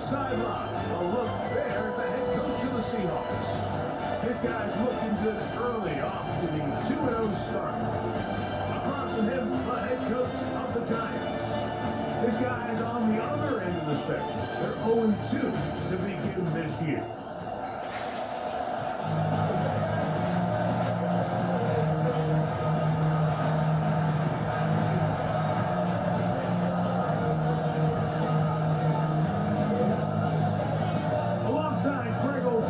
sideline. A look there at the head coach of the Seahawks. This guy's looking good early off to the 2-0 start. Across from him, the head coach of the Giants. This guy's on the other end of the spectrum. They're 0-2 to begin this year.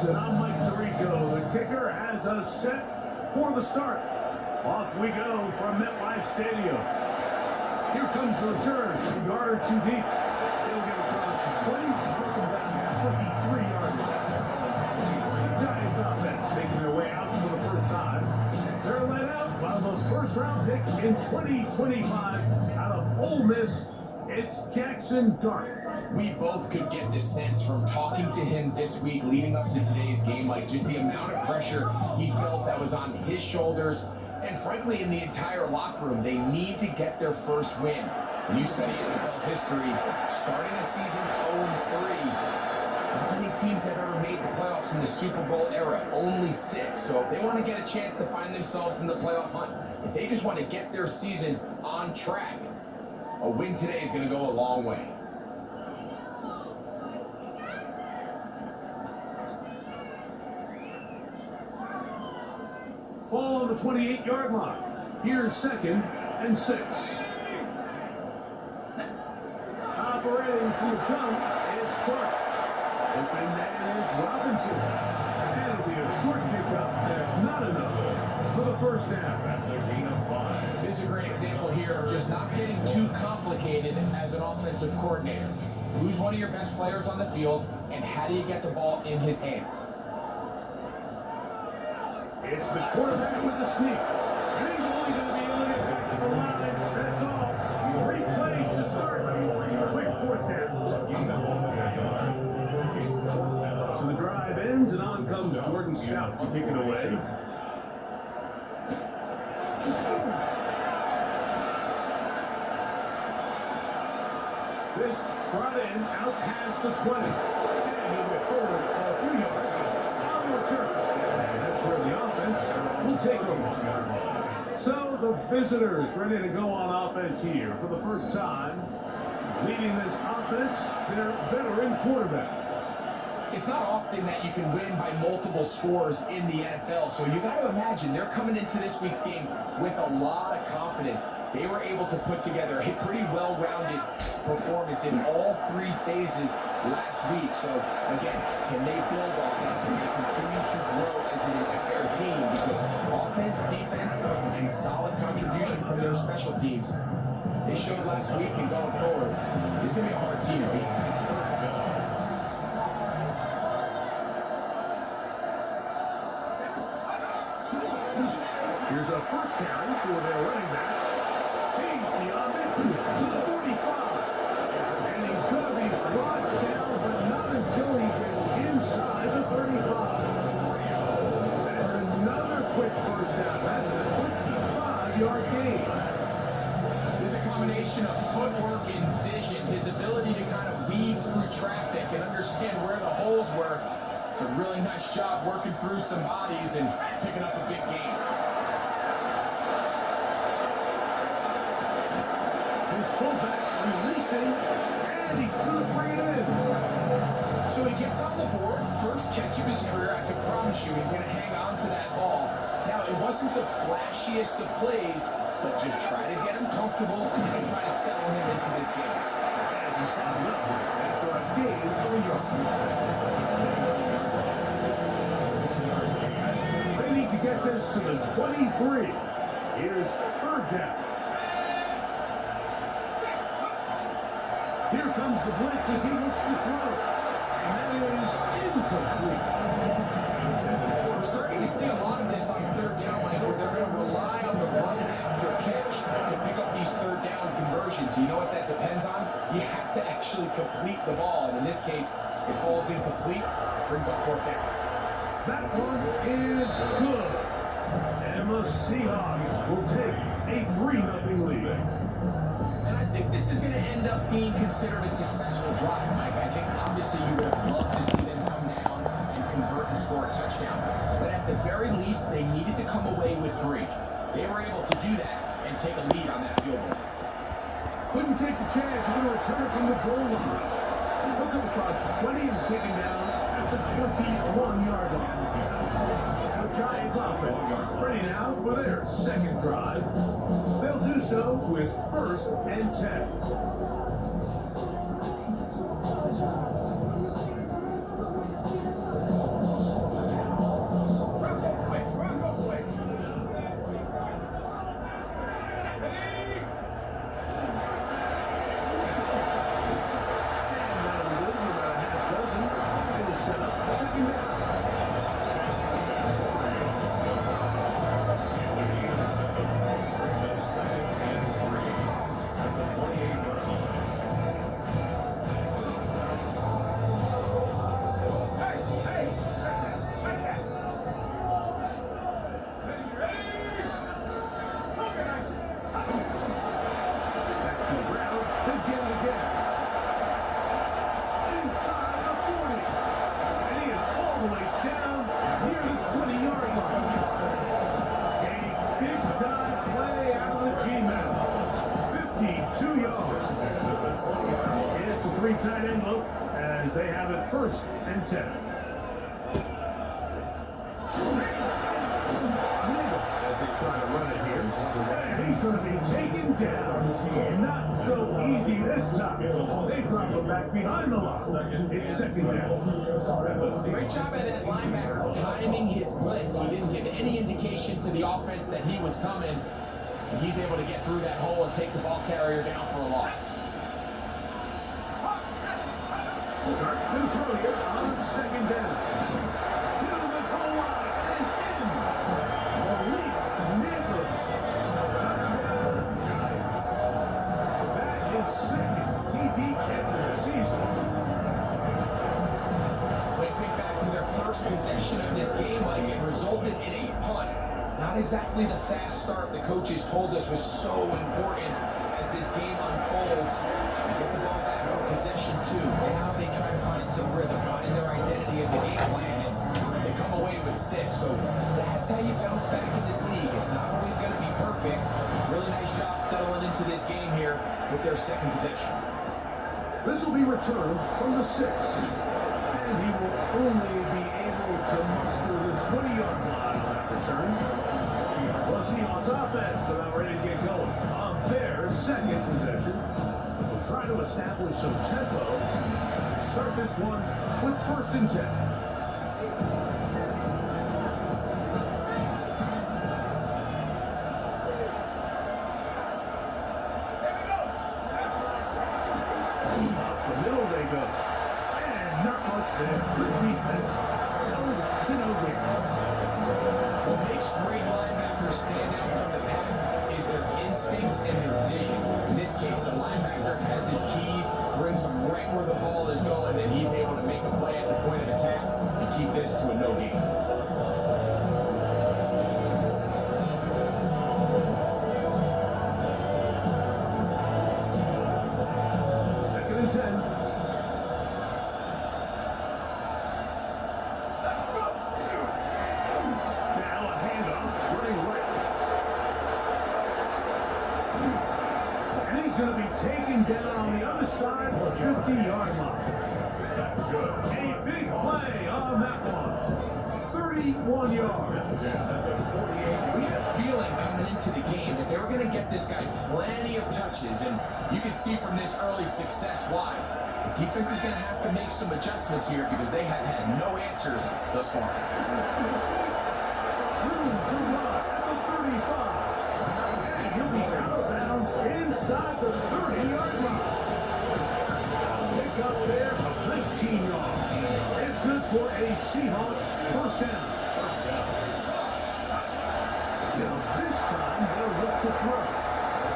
I'm Mike Tirico. The kicker has us set for the start. Off we go from MetLife Stadium. Here comes the return from a yard or two deep. He'll get across the 20, broken back past 23-yard line. The Giants offense making their way out for the first time. They're led out by the first-round pick in 2025 out of Ole Miss. It's Jackson Dart. We both could get the sense from talking to him this week leading up to today's game, like just the amount of pressure he felt that was on his shoulders. And frankly, in the entire locker room, they need to get their first win. When you study NFL history, starting a season 0-3, how many teams have ever made the playoffs in the Super Bowl era? Only 6. So if they want to get a chance to find themselves in the playoff hunt, if they just want to get their season on track, a win today is going to go a long way. Ball on the 28-yard line. Here's 2nd and 6. Operating from the gun, it's Clark. Open man is Robinson. And it'll be a short pickup. There's not enough for the first down. That's a gain of 5. This is a great example here of just not getting too complicated as an offensive coordinator. Who's one of your best players on the field, and how do you get the ball in his hands? It's the quarterback with the sneak. And he's only going to be able to get back to the line. That's all. 3 plays to start. Quick 4th down. So the drive ends, and on comes Jordan Stout to kick it away. This brought in out past the 20. And he'll get forward a few yards on the return. That's where the offense will take over. So the visitors ready to go on offense here for the first time. Leading this offense, their veteran quarterback. It's not often that you can win by multiple scores in the NFL, so you got to imagine they're coming into this week's game with a lot of confidence. They were able to put together a pretty well-rounded performance in all 3 phases last week. So again, can they build off that? Can they continue to grow as an entire team? Because offense, defense, and solid contribution from their special teams, they showed last week, and going forward, it's going to be a hard team to beat. Here's a first carry for their running back. He's beyond it to the 45. And he's going to be brought down, but not until he gets inside the 35. And another quick first down. That's a 25-yard gain. There's a combination of footwork and vision, his ability to kind of weave through traffic and understand where the holes were. It's a really nice job working through some bodies and picking up a big gain. His fullback releasing, and he's going to bring it in. So he gets on the board, first catch of his career. I can promise you he's going to hang on to that ball. Now, it wasn't the flashiest of plays, but just try to get him comfortable and try to settle him into this game. And he's found up after a gain of a yard. They need to get this to the 23. Here's 3rd down. Here comes the blitz as he looks to throw. And that is incomplete. We're starting to see a lot of this on 3rd down, Mike, where they're going to rely on the run after catch to pick up these 3rd down conversions. You know what that depends on? You have to actually complete the ball. And in this case, it falls incomplete, brings up 4th down. That one is good. And the Seahawks will take a 3-0 lead. And I think this is going to end up being considered a successful drive, Mike. I think obviously Obviously, you would have loved to see them come down and convert and score a touchdown. But at the very least, they needed to come away with 3. They were able to do that and take a lead on that field goal. Couldn't take the chance. We're going to return from the goal line. He'll come across the 20 and taken down at the 21-yard line. The Giants offense ready now for their second drive. They'll do so with 1st and 10. Tight end look as they have it 1st and 10. As they try to run it here, and he's going to be taken down. Not so easy this time. They drop him back behind the line. It's 2nd down. Great job by that linebacker timing his blitz. He didn't give any indication to the offense that he was coming, and he's able to get through that hole and take the ball carrier down for a loss. Start control here on 2nd down. To the goal line and in. Malik Neighbors. That is 2nd TD catch of the season. When you think back to their first possession of this game, it resulted in a punt. Not exactly the fast start the coaches told us was so important as this game unfolds. They get the ball back for possession 2. Now they try to find some rhythm, find their identity in the game plan, and they come away with 6. So that's how you bounce back in this league. It's not always going to be perfect. Really nice job settling into this game here with their 2nd possession. This will be returned from the 6. And he will only be able to muster the 20-yard line on that return. The Seahawks offense about ready to get going on their 2nd possession. We'll try to establish some tempo. Start this one with 1st and 10. Up the middle they go. And not much there. Good defense. No to no win. What makes great linebackers stand out from the pack is their instincts and their vision. In this case, the linebacker has his keys, brings them right where the ball is going, and he's able to make a play at the point of attack and keep this to a no gain. 2nd and 10. Going to be taken down on the other side of the 50-yard line. That's good. A big play on that one. 31 yards. We had a feeling coming into the game that they were going to get this guy plenty of touches, and you can see from this early success why. The defense is going to have to make some adjustments here because they have had no answers thus far. Room to run at the 35. And he'll be out of bounds inside the 30-yard line. Pick up there of 19 yards. It's good for a Seahawks 1st down. Now this time they'll look to throw.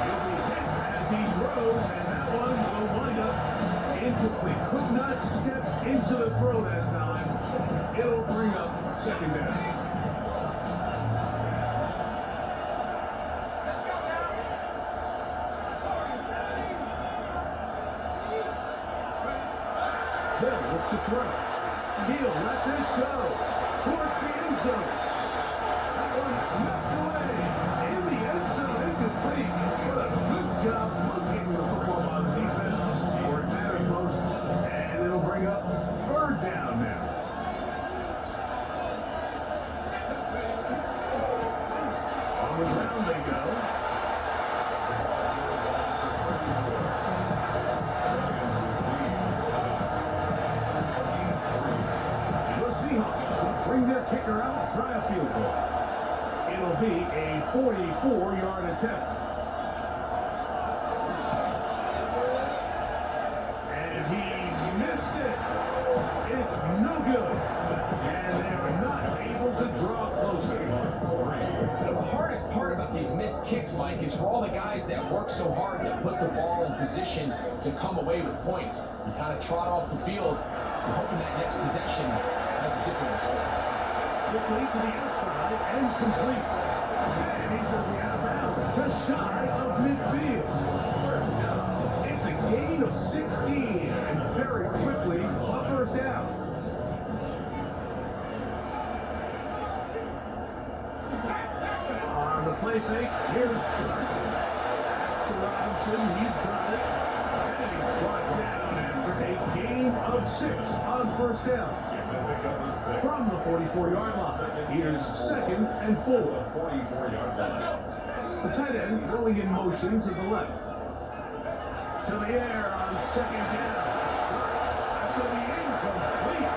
He'll be hit as he throws, and that one will wind up incomplete. Could not step into the throw that time. It'll bring up 2nd down. They'll look to throw. He'll let this go towards the end zone. That one knocked away in the end zone, incomplete. What a good job looking the football on defense where it matters most. And it'll bring up third down now. On the ground they go. Seahawks bring their kicker out, try a field goal. It'll be a 44-yard attempt. And he missed it. It's no good. And they are not able to draw closer. The hardest part about these missed kicks, Mike, is for all the guys that work so hard to put the ball in position to come away with points. You kind of trot off the field, you're hoping that next possession has a different result. Quickly to the outside and complete. And he's going to be out of bounds, just shy of midfield. It's a gain of 16, and very quickly a first down. On the play fake, here's to Robinson. He's got it. And he's brought down after a gain of 6 on first down. From the 44-yard line, here's 2nd and 4. The tight end going in motion to the left. To the air on 2nd down. That's going to be incomplete.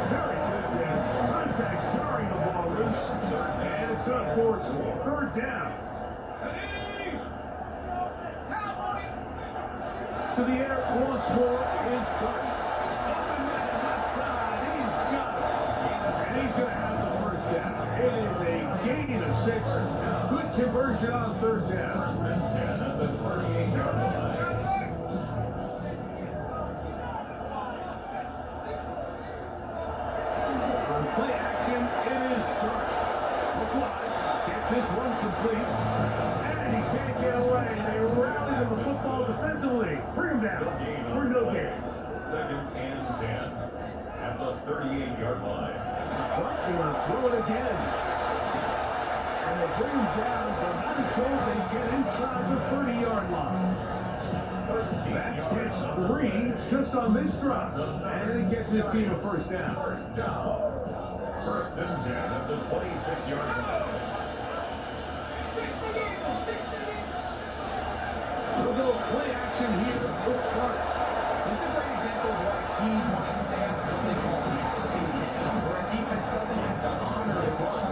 Very good there. Contact jarring the ball loose. And it's going to force third down. To the air once more is Darton. He's going to have the first down. It is a gain of 6. Good conversion on third down. On play action, it is Dark. McFly get this one complete. And he can't get away. They rally to the football defensively. Bring him down for no gain. 2nd and 10 at the 38-yard line. They're going to throw it again. And they bring him down, but not until they get inside the 30-yard line. That's catch 3 just on this drop. And it gets his team a first down. 1st and 10 at the 26-yard line. We'll go play action here with Clark. This is a great example of why teams want to stay on what they call passing down, where a defense doesn't have to honor the run.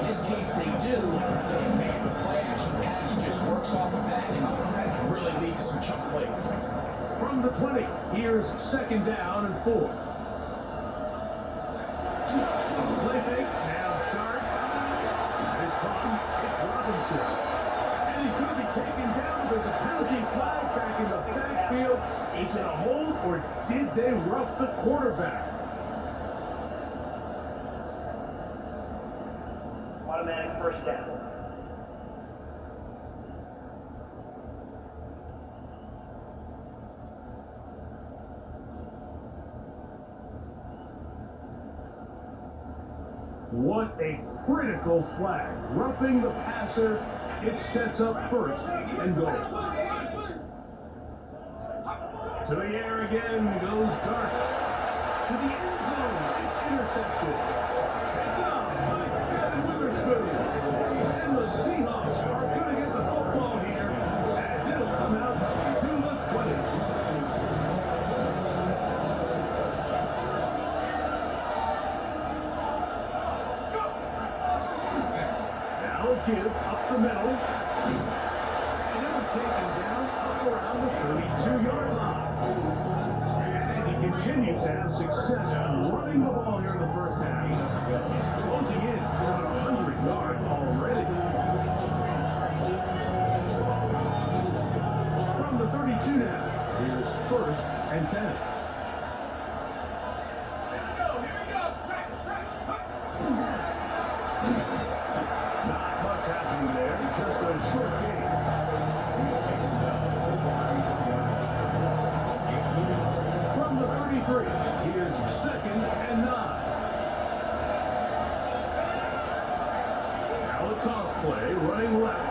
In this case, they do, and man, the play action patch just works off of that and can really lead to some chunk plays. From the 20, here's 2nd down and 4. Play fake, now Dart. It's caught, it's Robinson. And he's going to be taken down. There's a penalty flag back in the backfield. Is it a hold, or did they rough the quarterback? Automatic first down. What a critical flag. Roughing the passer, it sets up 1st and goal. To the air again goes Dark. To the end zone, it's intercepted. Witherspoon. And the Seahawks are going to get the football here as it'll come out to the 20. Now give up the middle. And it'll be taken down up around the 32-yard line. And he continues to have success running the ball here in the first half. He's closing in on 100 yards already. From the 32 now, here's 1st and 10. Not much happening there, just a short game. From the 32 23. Here's 2nd and 9. Now a toss play, running left.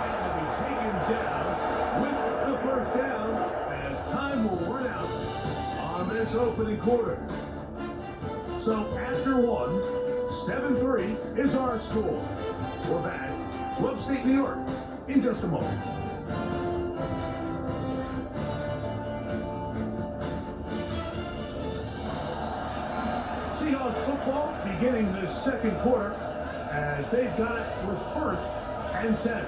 And he'll be taken down with the first down as time will run out on this opening quarter. So after one, 7-3 is our score. We're back to upstate New York in just a moment. Seahawks football beginning this second quarter as they've got it with 1st and 10.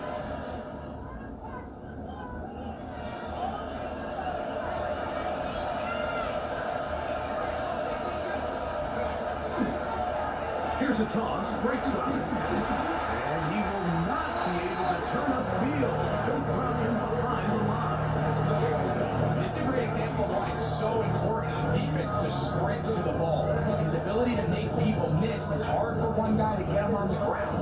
Here's a toss, breaks up, and he will not be able to turn upfield. They'll drop him behind the line. This is a great example of why it's so important on defense to sprint to the ball. His ability to make people miss is hard for one guy to get him on the ground.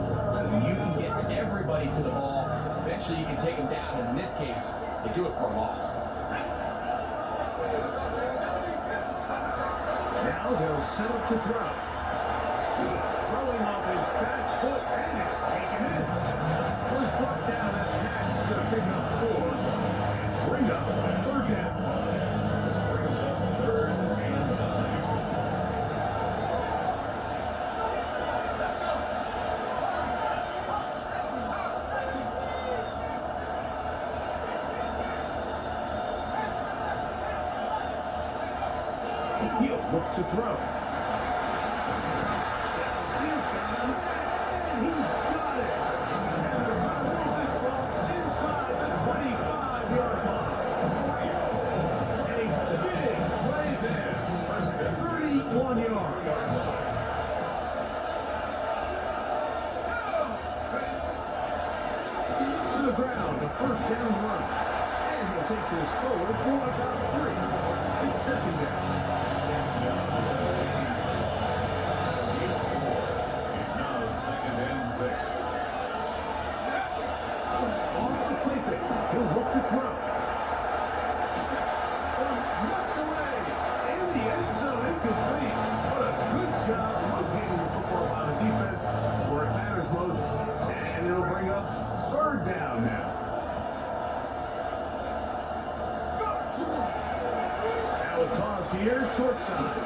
When you can get everybody to the ball, eventually you can take him down, and in this case, they do it for a loss. Now they'll set up to throw. Throwing off his back foot, and it's taken in. Was brought down, that pass is going to pick up 4 and bring up 3rd down. Brings up 3rd and 9. He'll look to throw. And he's got it. And they're going to move this ball inside the 25-yard line. A big play there. 31 yards. To the ground, the 1st down run. And he'll take this forward for about 3. It's 2nd down. It's now 2nd and 6. Off the play fake. He'll look to throw. Knocked away. In the end zone, incomplete. What a good job locating the football on the defense where it matters most. And it'll bring up 3rd down now. Now a toss here, short side.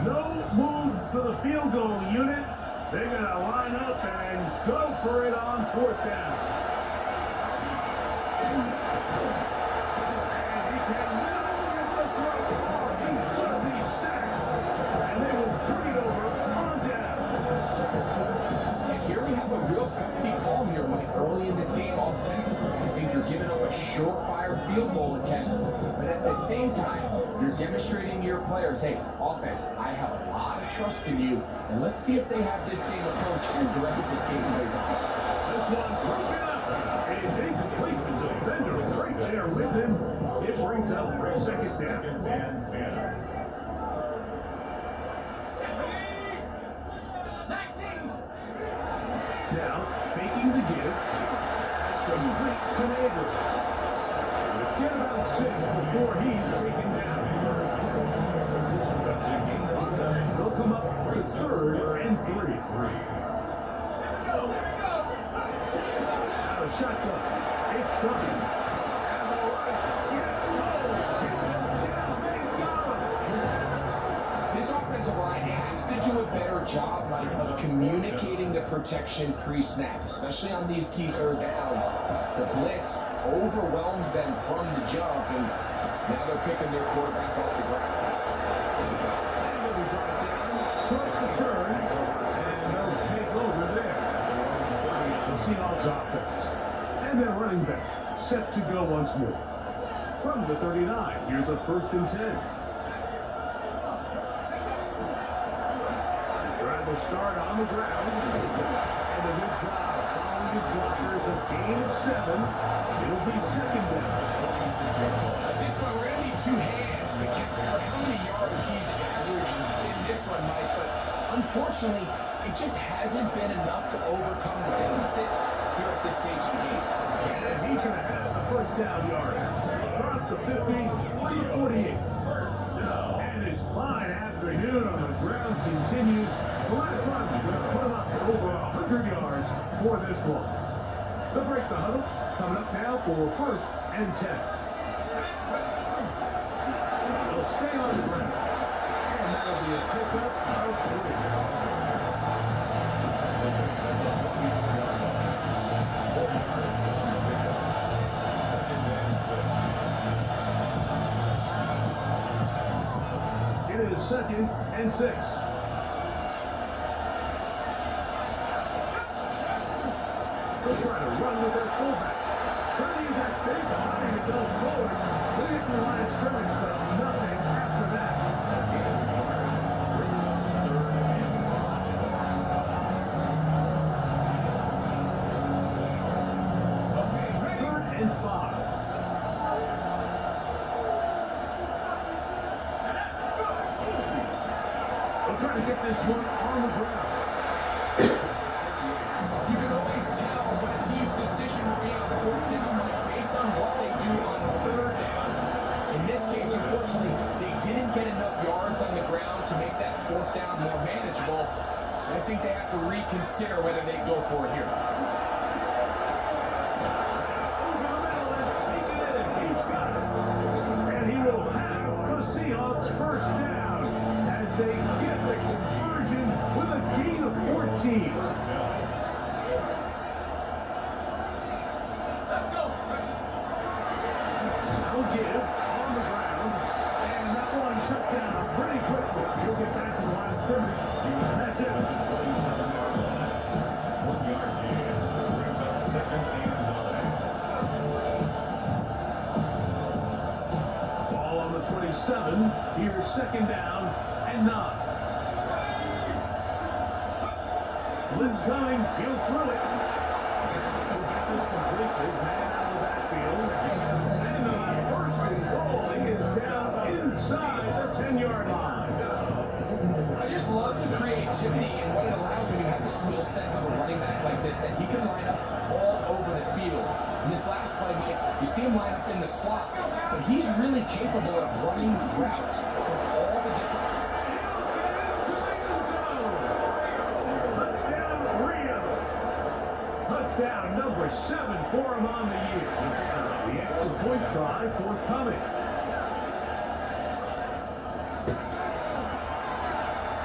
No move for the field goal unit. They're going to line up and go for it on 4th down. And he cannot get the throw. He's going to be sacked. And they will turn it over on down. And here we have a real gutsy call here, Mike, early in this game offensively. I think you're giving up a surefire field goal attempt, but at the same time, you're demonstrating to your players, hey, offense, I have a lot of trust in you, and let's see if they have this same approach as the rest of this game plays on. This one broken up. It's incomplete. The defender right there with him. It brings up 2nd down. 2nd and 10. Now, faking the give. Pass complete to Neighbor. Get about 6 before he's taken down. They'll come up to 3rd and 3. Out of shotgun. It's done. And the rush. Yes. This offensive line has to do a better job, Mike, of communicating the protection pre-snap, especially on these key 3rd downs. The blitz overwhelms them from the jump, and now they're picking their quarterback off the ground. And they'll be brought down. Short to turn. And they'll take over there. The Seahawks offense. And their running back set to go once more. From the 39, here's a 1st and 10. Drive will start on the ground. And a good job following biggest blockers of game 7. It'll be second down. At this point, we're going to need two hands to count for how many yards he's averaged in this one, Mike. But unfortunately, it just hasn't been enough to overcome the deficit here at this stage of the game. And he's going to have the first down yardage across the 50 to the 48. And his fine afternoon on the ground continues. The last run going to put him up to over 100 yards for this one. They'll break the huddle. Coming up now for first and 10. They'll stay on the ground. And that'll be a pickup of 3. It is second and 6. They'll try to run with their fullback. Trying to use that big body to go forward. They get to the line of scrimmage, but nothing after that. Third and 5. They'll try to get this one on the ground. You can always tell when a team's decision will be on fourth down, Mike, based on what they do on third down. In this case, unfortunately, they didn't get enough yards on the ground to make that fourth down more manageable. So I think they have to reconsider whether they go for it here. Over the middle and take it in. He's got it. And he will have the Seahawks first down as they get the conversion with a gain of 14. Now give on the ground. And that one shut down pretty quickly. He'll get back to the line of scrimmage. That's it. 1 yard gain. Brings up second and 9. Ball on the 27. Here's second down and 9. Blitz coming. He'll throw it. He'll get this completed. Man out of the backfield. And the first and goal is down inside the 10-yard line. I just love the creativity and what it allows when you have the skill set of a running back like this, that he can line up all over the field. In this last play, Mike, you see him line up in the slot, but he's really capable of running routes from all the different. Touchdown number 7 for him on the year. The extra point try forthcoming.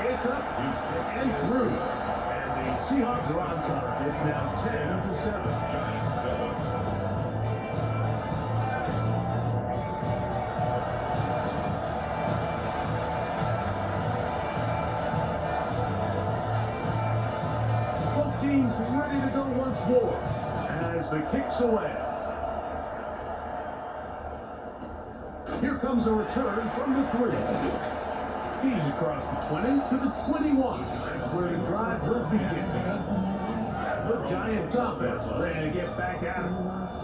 It's up and through. And the Seahawks are on top. It's now 10-7. Giants 7. Both teams ready to go once more as the kick's away. Here comes a return from the 3. He's across the 20 to the 21. That's where the drive will begin. The Giants offense ready to get back at it.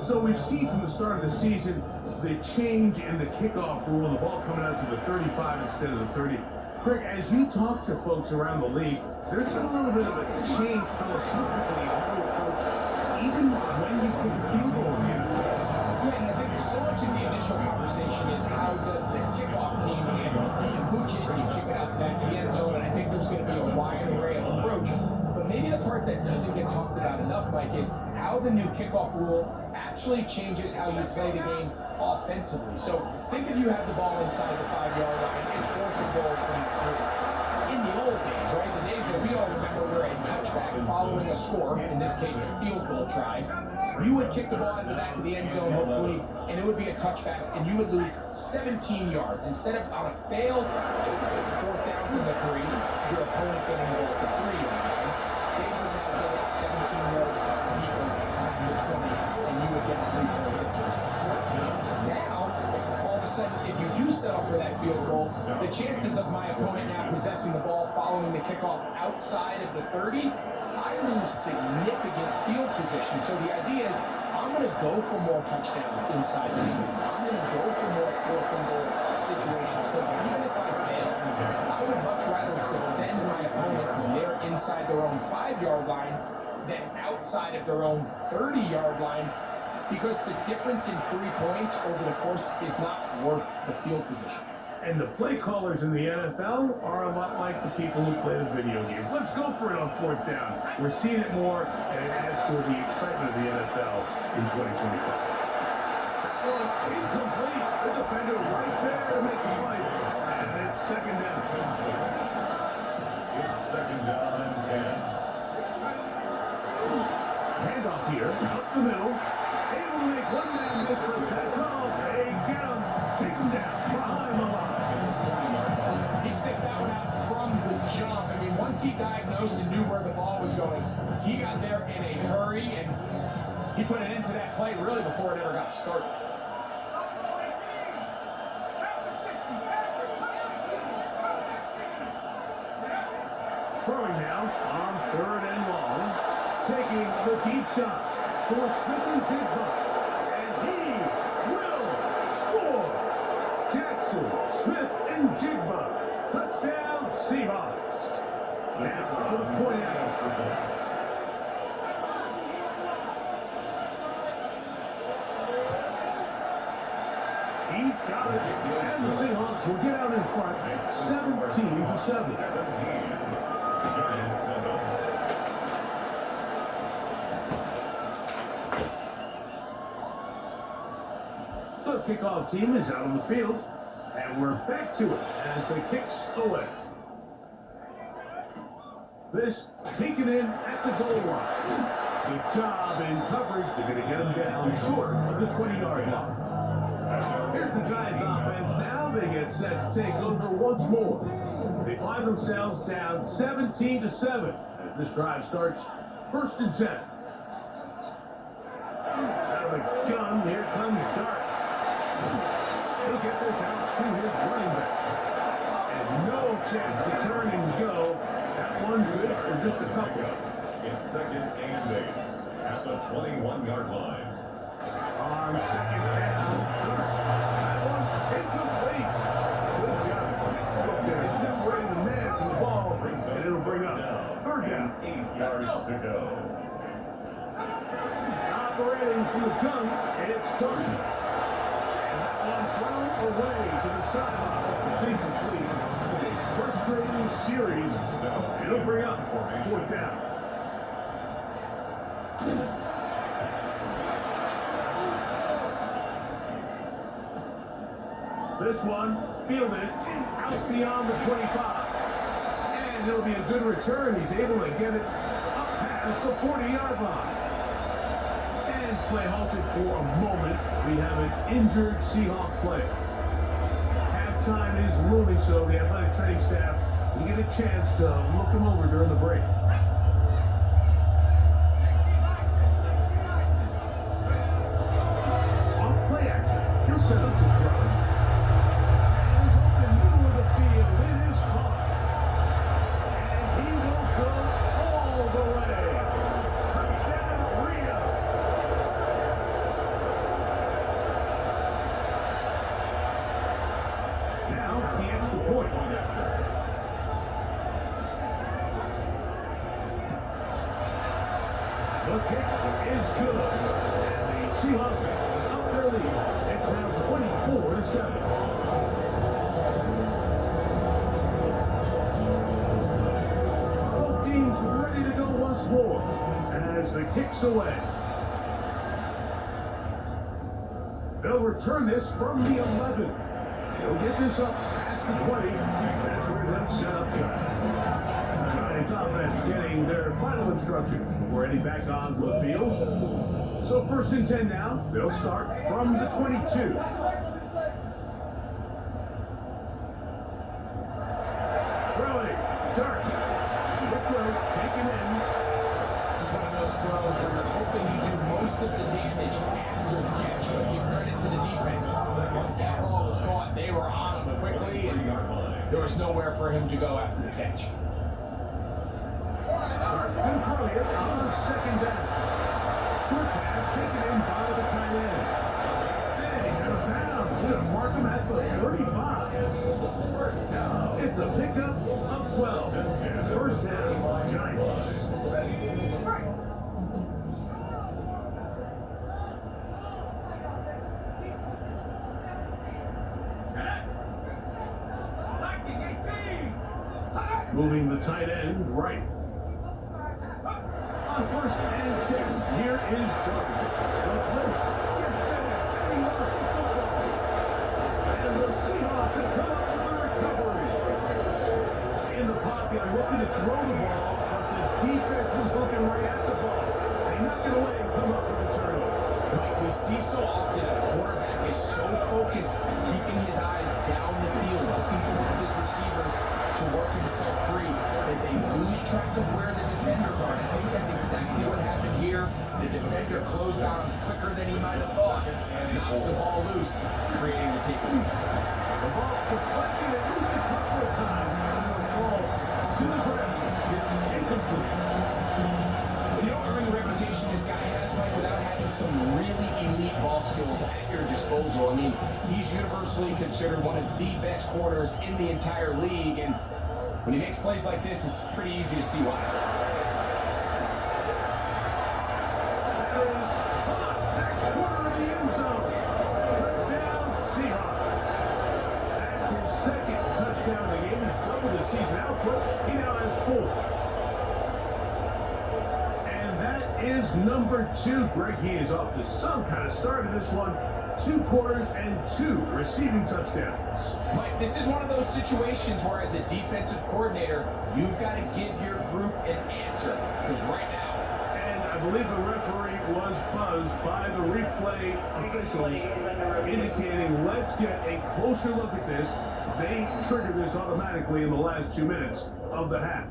So we've seen from the start of the season the change in the kickoff rule, the ball coming out to the 35 instead of the 30. Craig, as you talk to folks around the league, there's been a little bit of a change philosophically in how to approach even when you kick a field goal in the NFL. Yeah, and I think so much of the initial conversation is how does the kickoff team handle it? You pooch it, you kick it out the back of the end zone, and I think there's going to be a wide array of approach. But maybe the part that doesn't get talked about enough, Mike, is how the new kickoff rule actually changes how you play the game offensively. So think if you have the ball inside the 5-yard line, it's fourth and goal from the 3. In the old days, right, the days that we all remember were a touchback following a score, in this case a field goal try, you would kick the ball in the back of the end zone, hopefully, and it would be a touchback, and you would lose 17 yards. Instead of on a failed fourth down from the 3, your opponent getting the ball at the 3-yard line, they would now get it 17 yards to people on the 20, and you would get 3 points at first. Now, all of a sudden, if you do settle for that field goal, the chances of my opponent now possessing the ball following the kickoff outside of the 30, I lose significant field position. So the idea is I'm going to go for more touchdowns inside the field. I'm going to go for more fourth and goal situations because even if I fail, I would much rather defend my opponent when they're inside their own 5-yard line than outside of their own 30-yard line, because the difference in 3 points over the course is not worth the field position. And the play callers in the NFL are a lot like the people who play the video games. Let's go for it on fourth down. We're seeing it more, and it adds to the excitement of the NFL in 2025. That one incomplete. The defender right there to make the play. And it's second down. It's second down and 10. Handoff here, up the middle. Able to make one man miss, but that's all. They get him. Take him down. Behind the line. He stiffed that one out from the jump. I mean, once he diagnosed and knew where the ball was going, he got there in a hurry, and he put it into that play really before it ever got started. Throwing now on third and long. Taking the deep shot for Smith and Jigba. And he will score. Jackson Smith and Jigba. Touchdown Seahawks. Now for the point out. He's got it. And the Seahawks will get out in front 17-7. 17. Giants 7. The kickoff team is out on the field, and we're back to it as the kicks away. This taken in at the goal line. Good job in coverage. They're going to get him down short of the 20-yard line. Here's the Giants offense now. They get set to take over once more. They find themselves down 17-7 as this drive starts first and 10. Out of the gun, here comes Dart. He'll get this out to his running back. And no chance to turn and go. That one's good for just a couple. It's second and 8 at the 21-yard line. On second down, Dart. That one incomplete. Good job. Up there, separating the man from the ball, and it'll bring up third down. 8 yards to go. Operating from the gun, it's Dart. One thrown away to the sideline. It's incomplete. It's a frustrating series. It'll bring up fourth down. This one fielded out beyond the 25. And it'll be a good return. He's able to get it up past the 40-yard line. And play halted for a moment. We have an injured Seahawk player. Halftime is looming, so the athletic training staff will get a chance to look him over during the break. Off play action. He'll set up to throw. And he's open middle of the field. It is caught. And he will go all the way. Touchdown, Rio. Now, the extra point. The kick is good. And the Seahawks up their lead. It's now 24-7. Both teams ready to go once more as the kick's away. They'll return this from the 11. They'll get this up past the 20. That's where they'll set up shop. Giants offense getting their final instruction before heading back onto the field. So first and 10 now. They'll start from the 22. Throwing. Dart. Quick throw. Taken in. This is one of those throws where you're hoping you do most of the damage after the catch, but give credit to the defense. Once that ball was caught, they were on him quickly, and there was nowhere for him to go after the catch. And throw here on second down. Short pass taken in by the tight end. And he's out of bounds. We're going to mark him at the 35. First down. It's a pickup of 12. First down, Giants. Moving the tight end right. On first and 10, here is Darby. The blitz gets there, and he lost the football. And the Seahawks have come up with a recovery. In the pocket, looking to throw the ball, but the defense was looking right at the ball. They knock it away and come up with a turnover. Mike, we see so often a quarterback is so focused, keeping his eyes down the field, looking for one of his receivers to work himself free, that they lose track of where the defenders are. And I think that's exactly what happened here. The defender closed on him quicker than he might have thought, knocks the ball loose, creating the takeaway. The ball deflected at least a couple of times, and the ball to the ground. It's incomplete. You don't earn the reputation this guy has, Mike, without having some really elite ball skills at your disposal. I mean, he's universally considered one of the best corners in the entire league, and when he makes plays like this, it's pretty easy to see why. That is caught back corner of the end zone. Touchdown, Seahawks. That's his second touchdown of the game. He's doubled his season output. He now has 4. Is number 2. Greg, he is off to some kind of start in this one. 2 quarters and 2 receiving touchdowns. Mike, this is one of those situations where as a defensive coordinator, you've got to give your group an answer. Because right now, and I believe the referee was buzzed by the replay officials indicating let's get a closer look at this. They triggered this automatically in the last 2 minutes of the half.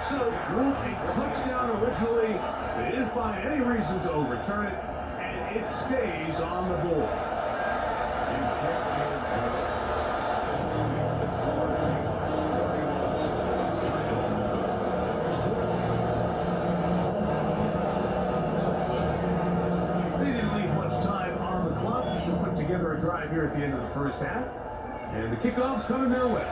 So, ruled a touchdown originally. They didn't find any reason to overturn it, and it stays on the board. His kick is good. It's the score, Seahawks 31, Giants 7. They didn't leave much time on the clock to put together a drive here at the end of the first half. And the kickoff's coming their way.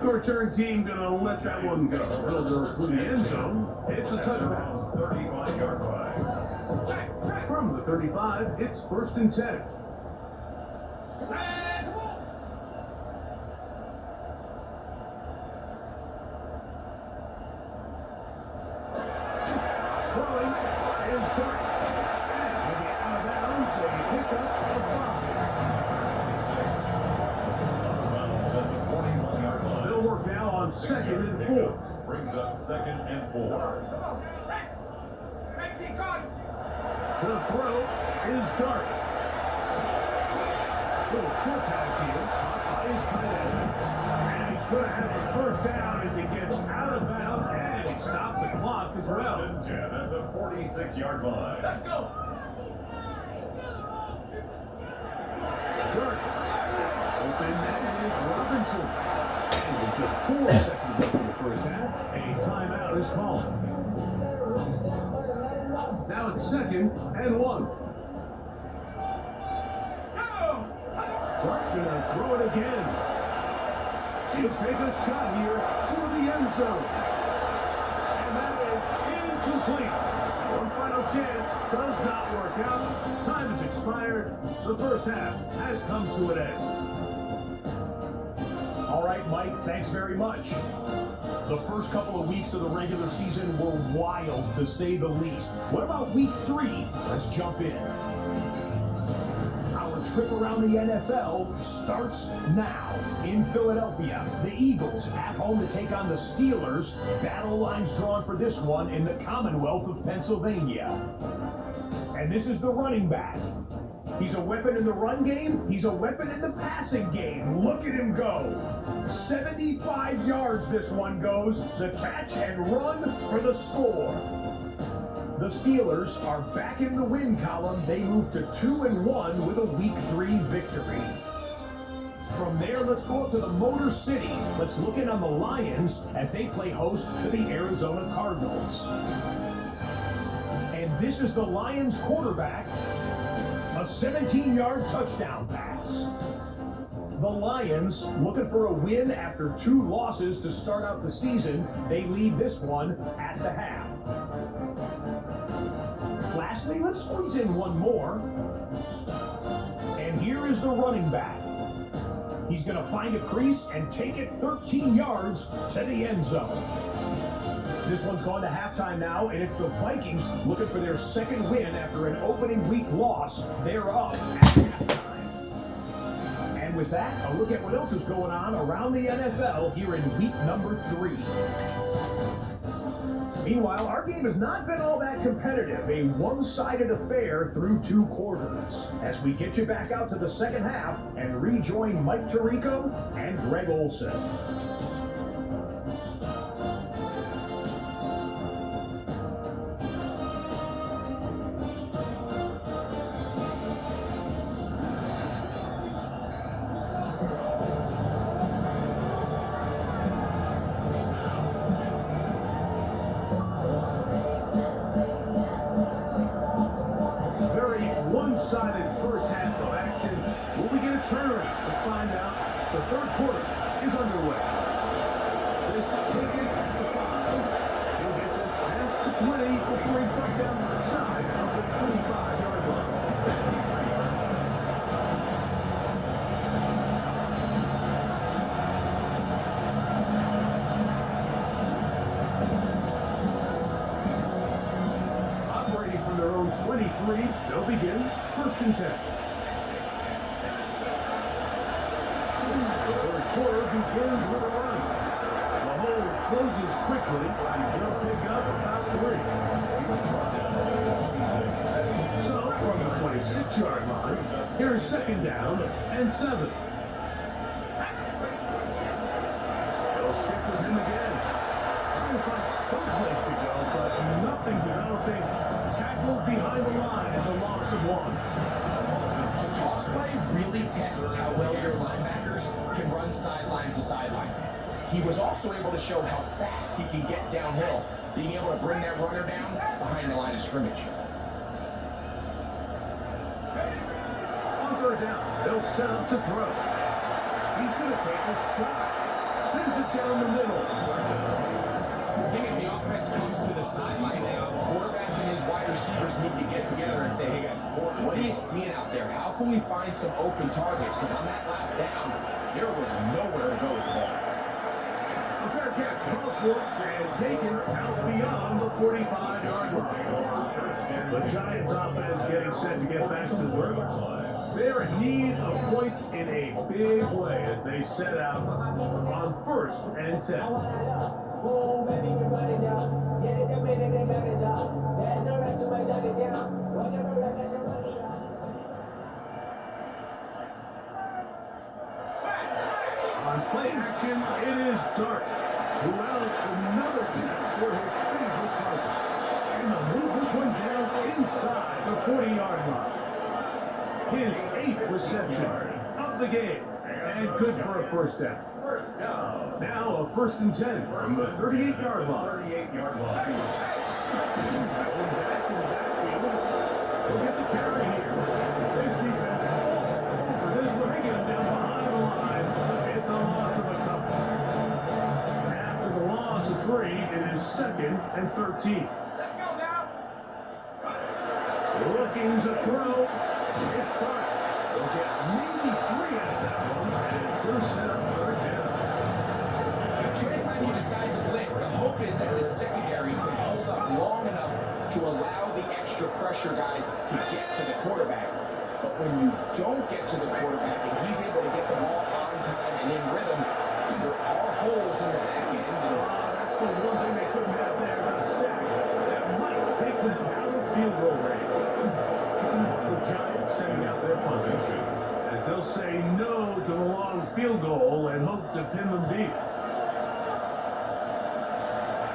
The return team gonna let that one go. They'll go through the end zone. It's a touchdown. 35-yard line. From the 35, it's first and 10. Throwing is Dark. And he'll be out of bounds. A pickup of 5. At the 41-yard line. They'll work now on second and 4. Brings up second and 4. To throw is Dark. Little short pass here. Caught by his tight end. And he's going to have a first down as he gets out of bounds. And he stopped the clock as well. First and 10 at the 46-yard line. Let's go. Dark. Open net is Robinson. And with just 4 seconds left in the first half, a timeout is called. Now it's second and 1. Dark gonna throw it again. He'll take a shot here for the end zone. And that is incomplete. One final chance does not work out. Time has expired. The first half has come to an end. All right, Mike, thanks very much. The first couple of weeks of the regular season were wild, to say the least. What about week 3? Let's jump in. Our trip around the NFL starts now. In Philadelphia, the Eagles at home to take on the Steelers. Battle lines drawn for this one in the Commonwealth of Pennsylvania. And this is the running back. He's a weapon in the run game. He's a weapon in the passing game. Look at him go. 75 yards this one goes. The catch and run for the score. The Steelers are back in the win column. They move to 2-1 with a Week 3 victory. From there, let's go up to the Motor City. Let's look in on the Lions as they play host to the Arizona Cardinals. And this is the Lions quarterback. A 17-yard touchdown pass. The Lions looking for a win after 2 losses to start out the season. They lead this one at the half. Lastly, let's squeeze in one more. And here is the running back. He's going to find a crease and take it 13 yards to the end zone. This one's gone to halftime now, and it's the Vikings looking for their second win after an opening week loss. They're up at halftime. And with that, a look at what else is going on around the NFL here in week number 3. Meanwhile, our game has not been all that competitive, a one-sided affair through 2 quarters. As we get you back out to the second half and rejoin Mike Tirico and Greg Olsen. One-sided first half of action. Will we get a turnaround? Let's find out. The third quarter is underway. This ticket to 5. He'll get this past the 20 before he tucked down the side of the 25-yard line. From their own 23, they'll begin 1st and 10. The third quarter begins with a run. The hole closes quickly. He'll pick up about 3. So, from the 26-yard line, here's 2nd down and 7. They'll stick with him again. Trying to find someplace to go, but nothing developing. Tackled behind the line. It's a loss of 1. Toss play really tests how well your linebackers can run sideline to sideline. He was also able to show how fast he can get downhill, being able to bring that runner down behind the line of scrimmage. On 3rd down, they'll set up to throw. He's going to take a shot. Sends it down the middle. The thing is, the offense comes to the sideline now. The quarterback and his wide receivers need to get together and say, hey guys, what are you seeing out there? How can we find some open targets? Because on that last down, there was nowhere to go with the ball. A fair catch, cross looks and taken out beyond the 45-yard line. The Giants offense getting set to get back to work. They're in need of points in a big way as they set out on 1st and 10. On play action, it is Dart. Well, it's another catch for his favorite target. And they'll move this one down inside the 40-yard line. His 8th reception of the game. And good for a 1st down. Now a 1st and 10 from the 38-yard line. Back in the backfield. He'll get the carry here. Safe defense. For this one, they get him down behind the line. It's a loss of a couple. After the loss of 3, it is 2nd and 13. Let's go now. Looking to throw. It's Dart. They'll get maybe 3 out of that one. And they're set up 3rd down. Anytime you decide to blitz, the hope is that the secondary can hold up long enough to allow the extra pressure guys to get to the quarterback. But when you don't get to the quarterback and he's able to get the ball on time and in rhythm, there are holes in the back end. That's the one thing they couldn't have there, but a sack that might take them out of field goal range. The Giants sending out their as they'll say no to the long field goal and hope to pin them deep.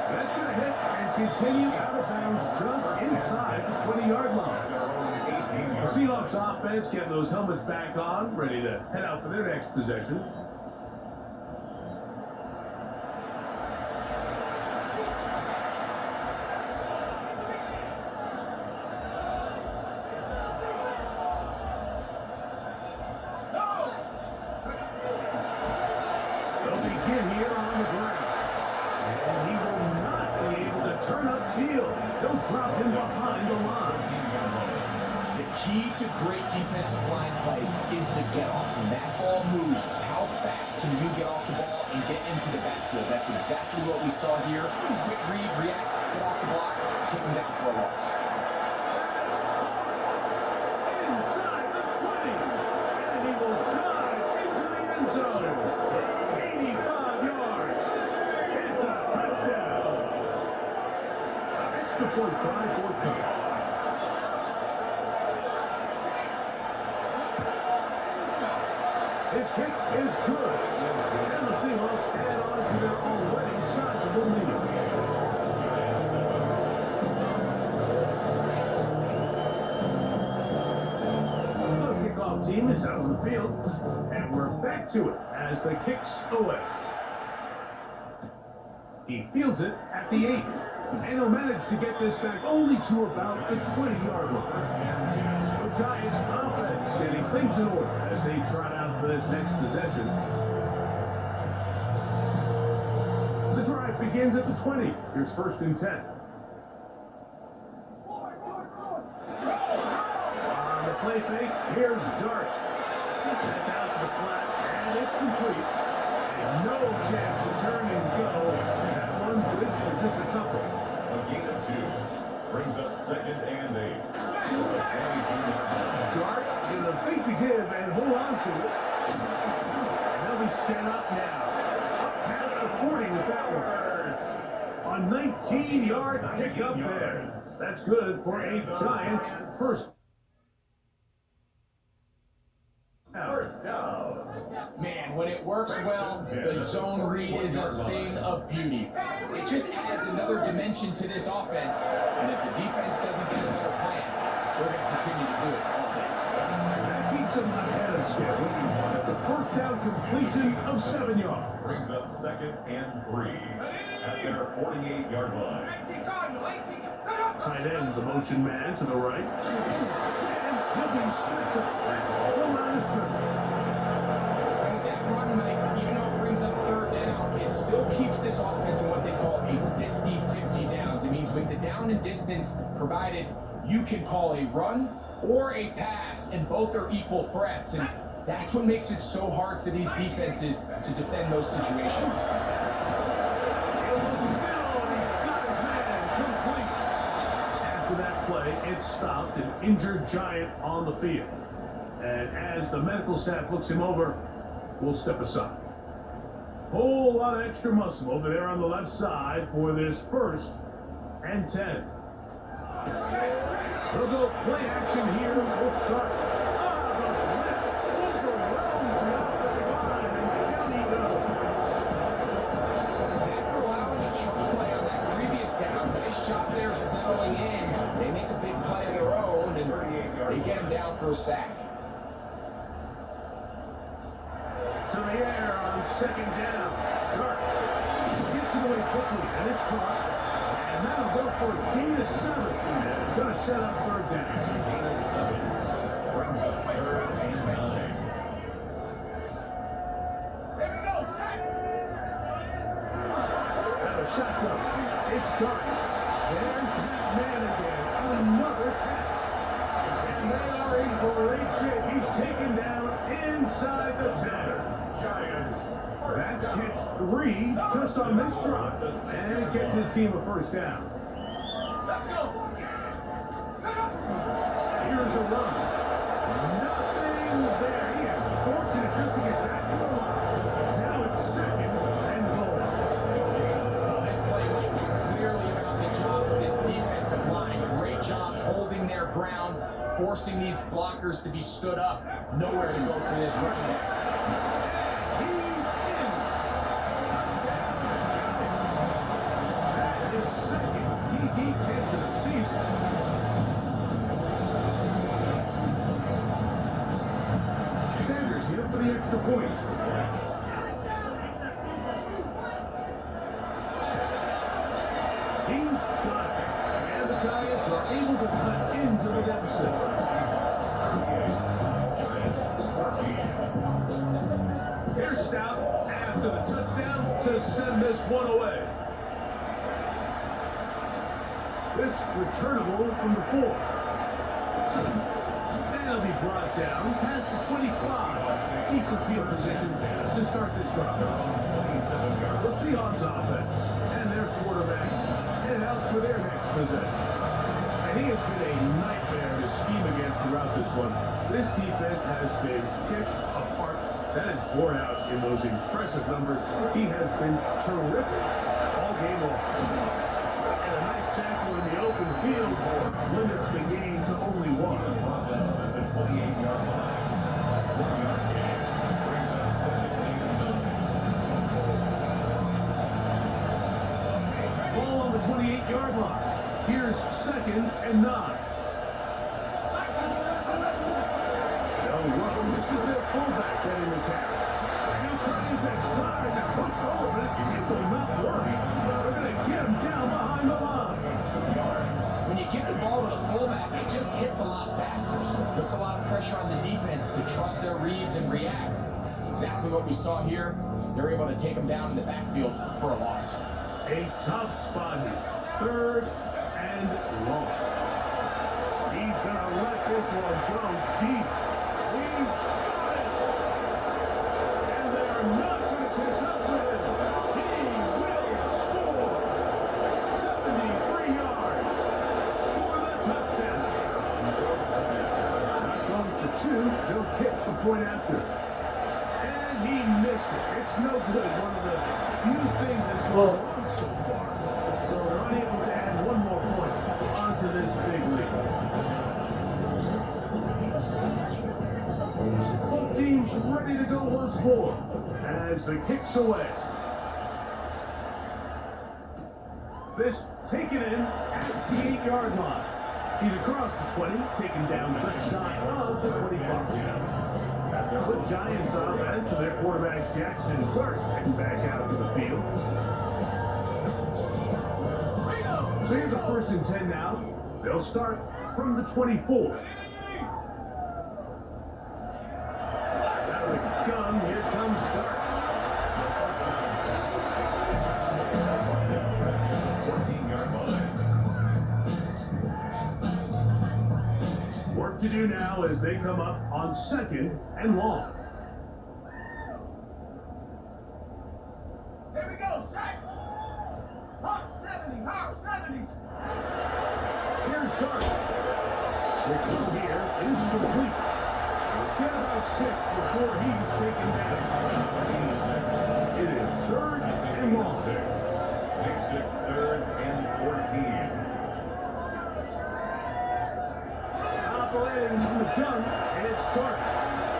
That's going to hit and continue out of bounds just inside the 20-yard line. The Seahawks offense getting those helmets back on, ready to head out for their next possession. They'll begin here on the ground. And he will not be able to turn upfield. They'll drop him behind the line. The key to great defensive line play is the get-off. When that ball moves, how fast can you get off the ball and get into the backfield? That's exactly what we saw here. Quick read, react, get off the block, take him down for a loss. Inside the 20. And he will dive into the end zone. 85 yards. It's a touchdown. Extra point try forthcoming. His kick is good. And the Seahawks add on to their already sizable lead. The kickoff team is out on the field. And we're back to it as the kick's away. He fields it at the 8. And he'll manage to get this back only to about the 20-yard line. The Giants offense getting things in order as they trot out for this next possession. The drive begins at the 20. Here's 1st and 10. On the play fake, here's Dart. That's out to the flat, and it's complete. And no chance to turn and go. That one good for just a couple. A gain of 2 brings up 2nd and 8. Dart in the fake to give and hold on to it. And they'll be set up now. Up past the 40 with that one. A 19-yard pickup there. That's good for a Giants first. First down. Man, when it works well, the zone read is a thing of beauty. It just adds another dimension to this offense, and if the defense doesn't get a better plan, they're going to continue to do it all day. That keeps them ahead of schedule. That's a first down completion of 7 yards. Brings up 2nd and 3 at their 48-yard line. Tight end, the motion man to the right. And he'll be stripped up. The line is scrimmage. And that run, Mike, even though it brings up 3rd down, it still keeps this offense in what they call a 50-50 downs. It means with the down and distance provided, you can call a run or a pass, and both are equal threats. And that's what makes it so hard for these defenses to defend those situations. After that play, it stopped an injured Giant on the field. And as the medical staff looks him over, we'll step aside. Whole lot of extra muscle over there on the left side for this 1st and 10. They'll go play action here with Dart. The blitz overwhelms the offensive line, and down he goes. After allowing a chunk play on that previous down, nice job there settling in. They make a big play of their own, and they get him down for a sack. To the air on 2nd down. Dart gets it away quickly, and it's caught. And that'll go for a gain of 7. And it's going to set up 3rd down. Gain of 7 brings up 3rd and 9. Out of shotgun. It's Dart. There's that man again. Another catch. And they are in great shape. He's taken down inside the 10. Giants. That's catch 3 just on this drive. And it gets his team a 1st down. Here's a run. Nothing there. He is fortunate just to get back to the line. Now it's 2nd and goal. This play was clearly about the job of this defensive line. Great job holding their ground, forcing these blockers to be stood up. Nowhere to go for this running back. He's in. That is second TD catch of the season. Sanders here for the extra point. He's got it. And the Giants are able to cut into the deficit. Here's Stout after the touchdown to send this one away. This returnable from the 4. And he'll be brought down past the 25. Decent field position to start this drive. The Seahawks offense and their quarterback head out for their next possession. And he has been a nightmare to scheme against throughout this one. This defense has been picked apart. That is borne out in those impressive numbers. He has been terrific all game long. And a nice tackle in the open field limits the game to only 1. The 28-yard line. 1-yard gain brings us second and 9. Ball on the 28-yard line. Here's second and 9. This is their fullback getting the carry. He'll try to fetch sides and push over it. It will not work. They're going to get him down behind the line. When you give the ball to the fullback, it just hits a lot faster, so it puts a lot of pressure on the defense to trust their reads and react. It's exactly what we saw here. They're able to take him down in the backfield for a loss. A tough spot here. 3rd and long. He's going to let this one go deep. He's got it. And they're not going to catch up with him. He will score 73 yards for the touchdown. Not going for 2. He'll kick the point after. And he missed it. It's no good. One of the few things that's gone wrong so far. So they're unable to add one more point onto this big lead. Both teams ready to go once more as the kick's away. This taken in at the 8-yard line. He's across the 20, taken down just shy of the 25. The Giants offense and their quarterback Jackson Clark heading back out to the field. So here's a 1st and 10 now. They'll start from the 24. Out of the gun, here comes Clark. 14-yard line. Work to do now as they come up on 2nd and long. Here we go, set! Hawk 70, Hawk 70! Here's Clark. The throw here is complete. Get about 6 before he's taken down. It is 3rd and long. Makes it 3rd and 14. Operating from the gun, and it's Clark.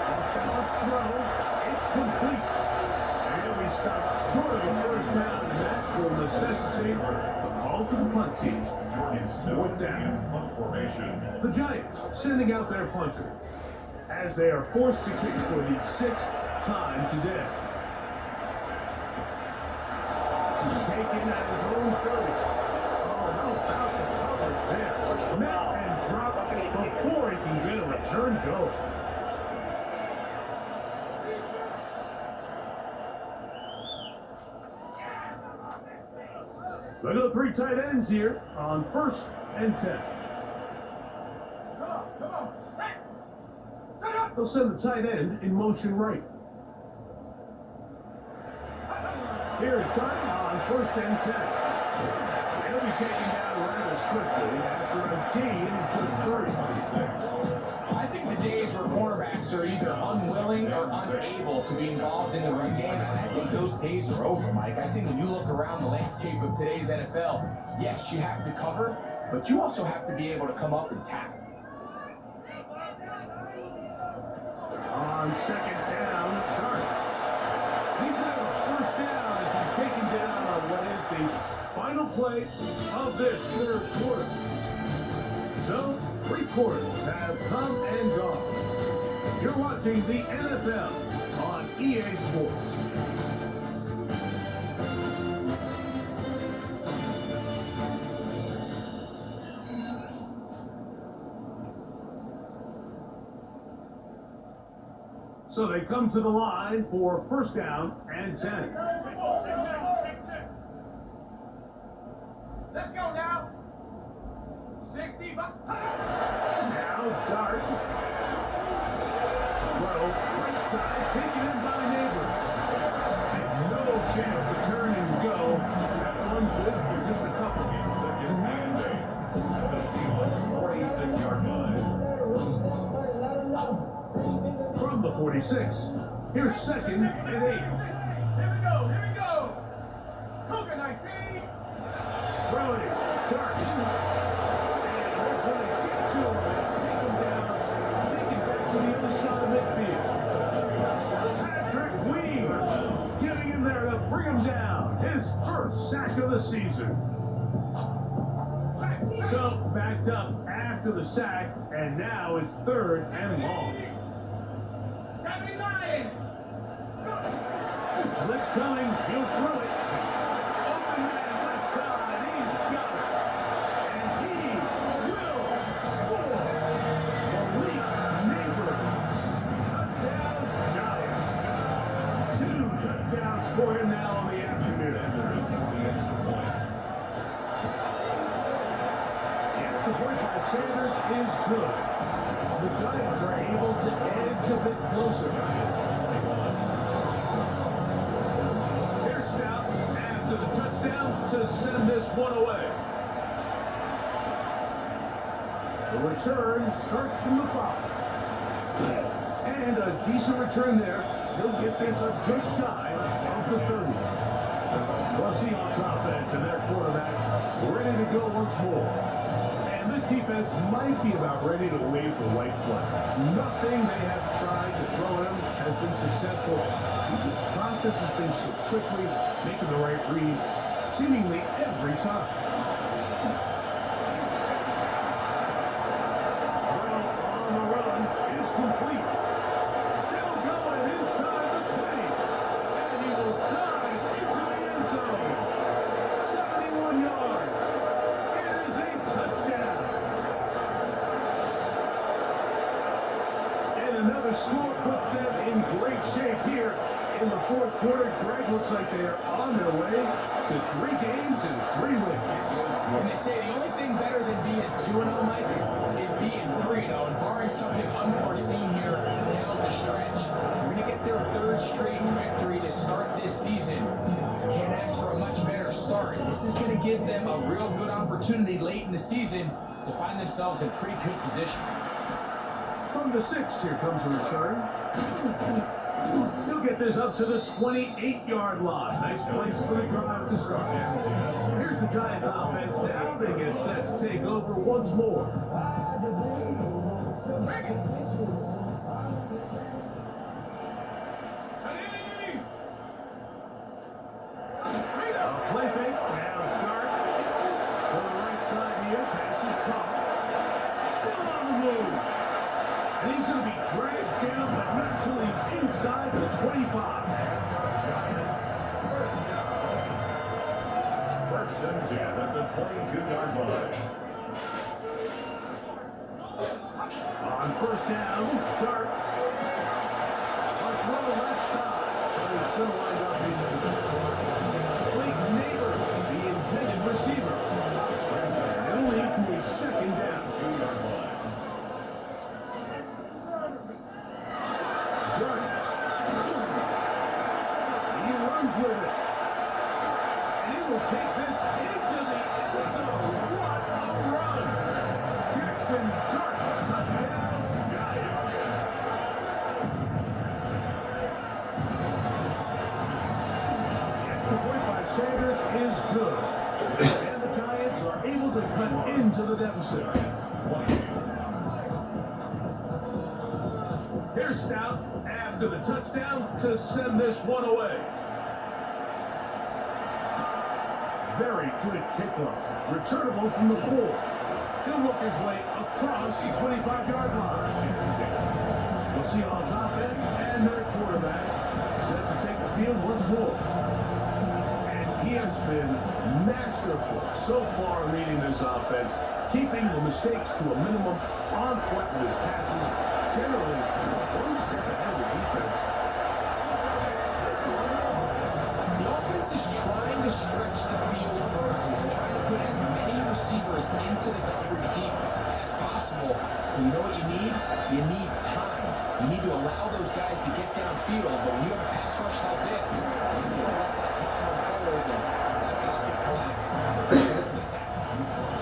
Off-balance throw, it's complete. And we stop short of the 1st down, and that will necessitate a call to the punt team. Jordan Snow 4th down. in punt formation. The Giants sending out their punter as they are forced to kick for the 6th time today. He's taken at his own 30. Oh, how about the coverage there? Met and drop before he can get a return go. Look at the 3 tight ends here on 1st and 10. Come on, set! Set up! They'll send the tight end in motion right. Here is Clark on 1st and 10. He'll be taken down rather swiftly after a gain of just 36. I think the days where cornerbacks are either unwilling or unable to be involved in the run game, I think those days are over, Mike. I think when you look around the landscape of today's NFL, yes, you have to cover, but you also have to be able to come up and tackle. on second down. Dart. He's got a first down as he's taken down on what is the final play of this third quarter. So, 3 quarters have come and gone. You're watching the NFL on EA Sports. So they come to the line for first down and 10. Let's go now. 60. Now Dart. Throw right side, taken in by Neighbors. And no chance to turn and go. That one's good for just a couple. Second and 8. The Seahawks 46-yard line. From the 46, here's second and 8. Here we go. Here we go. Cougar 19. Throwing it. Dart. And they're going to get to him and take him down. Take it back to the other side of midfield. Patrick Weaver getting in there to bring him down. His first sack of the season. So backed up after the sack, and now it's third and long. 79. Blitz coming, he'll throw it. Open man left side, he's got it. And he will score. Malik Neighbors. Touchdown, Giants. 2 touchdowns for him now on the afternoon. And the point by Sanders is good. The Giants are able to edge a bit closer. They're stout after the touchdown to send this one away. The return starts from the 5. And a decent return there. He'll get this up just shy of the 30. The Seahawks offense and their quarterback ready to go once more. And this defense might be about ready to wave the white flag. Nothing they have tried to throw him has been successful. He just processes things so quickly, making the right read seemingly every time. Well, on the run is complete. Still going inside the 20. And he will dive into the end zone. 71 yards. It is a touchdown. And another score puts them in great shape here in the fourth quarter. Greg, looks like they are on their way to 3 games and 3 wins. And they say the only thing better than being 2-0, Mike, is being 3-0. And barring something unforeseen here down the stretch, we're going to get their 3rd straight victory to start this season. Can't ask for a much better start. This is going to give them a real good opportunity late in the season to find themselves in pretty good position. From the 6, here comes a return. He'll get this up to the 28-yard line. Nice place for the drive to start. Here's the Giants offense now. They get set to take over once more. Play fake. Now Dart to the right side here. Pass is caught. Still on the move. And he's going to be dragged down, but not until he's inside the 25. Giants first down. 1st and 10 at the 22-yard line. On first down, Dart. A throw left side. But he's going to wind up being Blake Neighbors, the intended receiver. And it'll lead to a 2nd down. 2-yard line. Dart. He runs with it. And he will take this into the end zone. What a run. Jackson Dart. Touchdown, Giants. The point by Sanders is good. And the Giants are able to cut into the deficit. Here's Stout after the touchdown to send this one away. Very good kickoff. Returnable from the 4. He'll work his way across the 25-yard line. The Seahawks offense and their quarterback set to take the field once more. And he has been masterful so far leading this offense, keeping the mistakes to a minimum, on point with his passes, generally one step ahead of the defense. The offense is trying to stretch the field vertically and trying to put as many receivers into the coverage deep as possible. But you know what you need? You need time. You need to allow those guys to get downfield. But when you have a pass rush like this, you don't let that time unfold and that pocket collapse. That's the sack.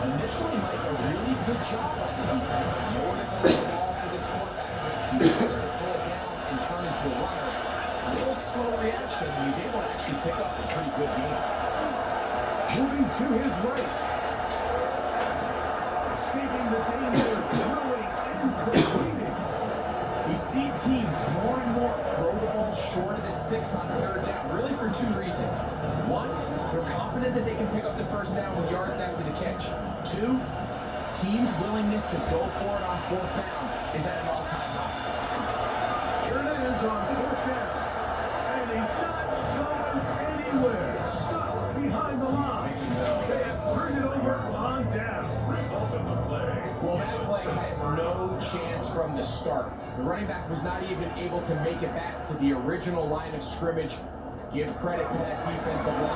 Initially, Mike, a really good job on the defense. More than the ball for this quarterback. He wants to pull it down and turn into a runner. A little slow reaction, and he's able to actually pick up a pretty good game. Moving to his right. Escaping the danger, throwing and completing. We see teams more and more throw the ball short of the sticks on third down, really for two reasons. One, they're confident that they can pick up the first down with yards after the catch. Two, teams' willingness to go for it on fourth down is at an all-time high. Here it is on fourth down. And he's not going anywhere. Stuck behind the line. They have turned it over on down. Result of the play. Well, that play had no chance from the start. The running back was not even able to make it back to the original line of scrimmage. Give credit to that defensive line.